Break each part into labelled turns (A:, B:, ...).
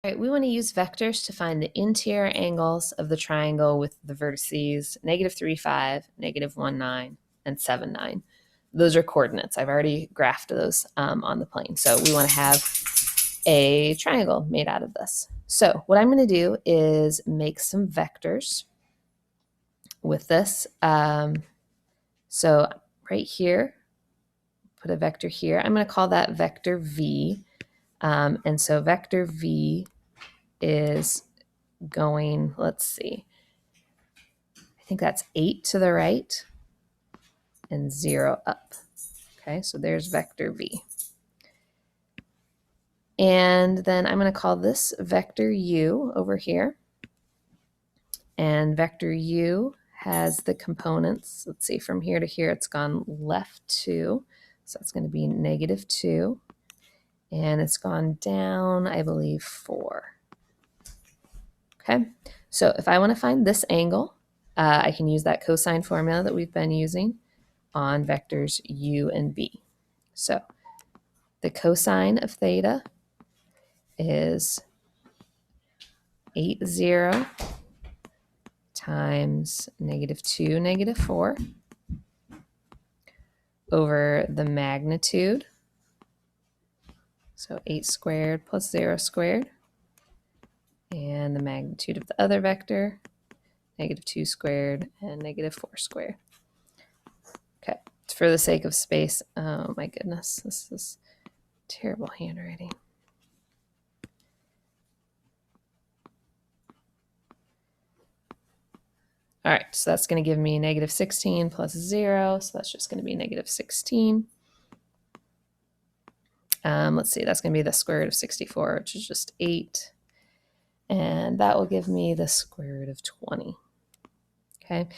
A: All right, we want to use vectors to find the interior angles of the triangle with the vertices -3, 5, -1, 9, and 7, 9. Those are coordinates. I've already graphed those on the plane. So we want to have a triangle made out of this. So what I'm going to do is make some vectors with this. So right here, put a vector here. I'm going to call that vector V. And so vector V is going, let's see, I think that's 8 to the right and 0 up. Okay, so there's vector V. And then I'm going to call this vector U over here. And vector U has the components. Let's see, from here to here, it's gone left 2. So that's going to be -2. And it's gone down, I believe, 4. Okay, so if I want to find this angle, I can use that cosine formula that we've been using on vectors u and v. So the cosine of theta is 8, 0 times -2, -4 over the magnitude. So 8 squared plus 0 squared. And the magnitude of the other vector, -2 squared and -4 squared. Okay, for the sake of space, oh my goodness, this is terrible handwriting. All right, so that's going to give me -16 plus 0, so that's just going to be -16. Let's see, that's going to be the square root of 64, which is just 8. And that will give me the square root of 20. Okay,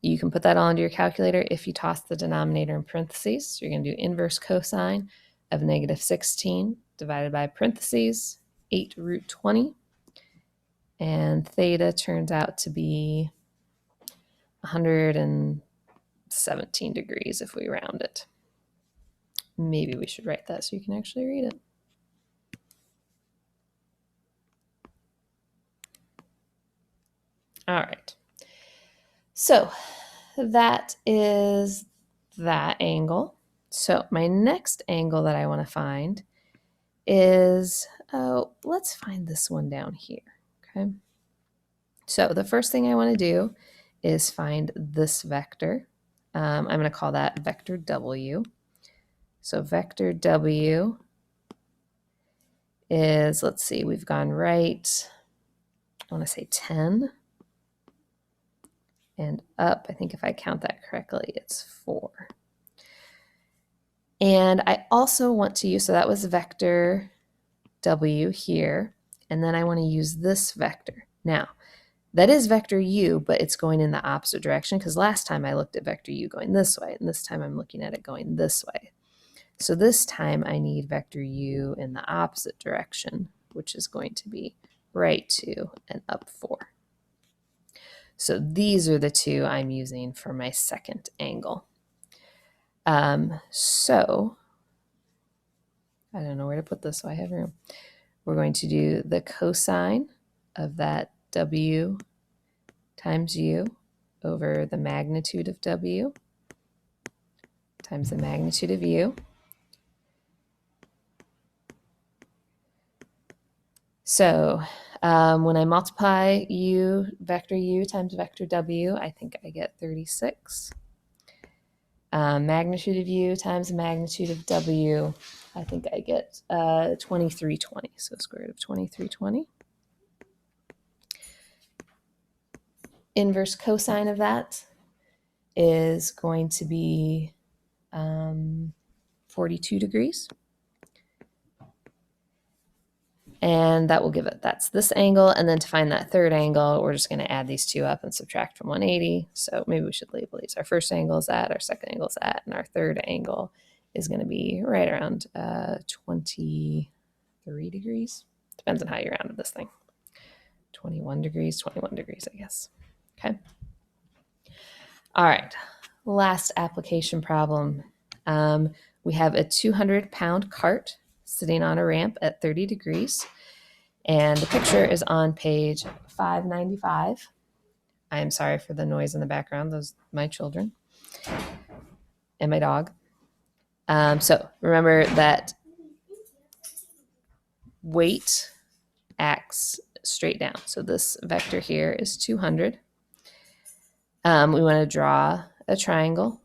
A: you can put that all into your calculator if you toss the denominator in parentheses. So you're going to do inverse cosine of -16 divided by parentheses, 8 root 20. And theta turns out to be 117 degrees if we round it. Maybe we should write that so you can actually read it. All right. So that is that angle. So my next angle that I want to find is, let's find this one down here. Okay. So the first thing I want to do is find this vector. I'm going to call that vector W. So vector W is, let's see, we've gone right, I want to say 10. And up, I think if I count that correctly, it's 4. And I also want to use, so that was vector W here, and then I want to use this vector. Now, that is vector U, but it's going in the opposite direction because last time I looked at vector U going this way, and this time I'm looking at it going this way. So this time I need vector U in the opposite direction, which is going to be right 2 and up 4. So these are the two I'm using for my second angle. So I don't know where to put this, so I have room. We're going to do the cosine of that W times U over the magnitude of W times the magnitude of U. So when I multiply U, vector U times vector W, I think I get 36. Magnitude of U times the magnitude of W, I think I get 2320. So square root of 2320. Inverse cosine of that is going to be 42 degrees. And that will give it, that's this angle. And then to find that third angle, we're just going to add these two up and subtract from 180. So maybe we should label these. Our first angle is at, our second angle is at, and our third angle is going to be right around 23 degrees. Depends on how you rounded this thing. 21 degrees, I guess. Okay. All right. Last application problem. We have a 200-pound cart sitting on a ramp at 30 degrees. And the picture is on page 595. I am sorry for the noise in the background. Those are my children and my dog. So remember that weight acts straight down. So this vector here is 200. We want to draw a triangle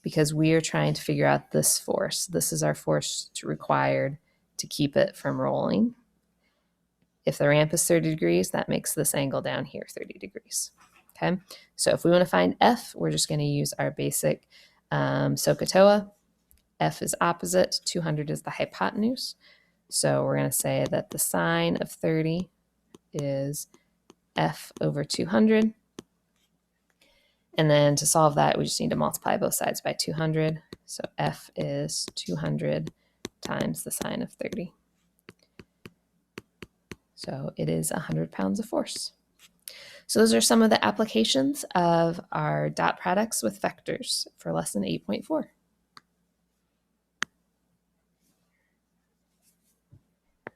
A: because we are trying to figure out this force. This is our force required to keep it from rolling. If the ramp is 30 degrees, that makes this angle down here 30 degrees. Okay, so if we want to find F, we're just going to use our basic SOHCAHTOA. F is opposite, 200 is the hypotenuse. So we're going to say that the sine of 30 is F over 200. And then to solve that, we just need to multiply both sides by 200. So F is 200 times the sine of 30. So it is 100 pounds of force. So those are some of the applications of our dot products with vectors for lesson 8.4.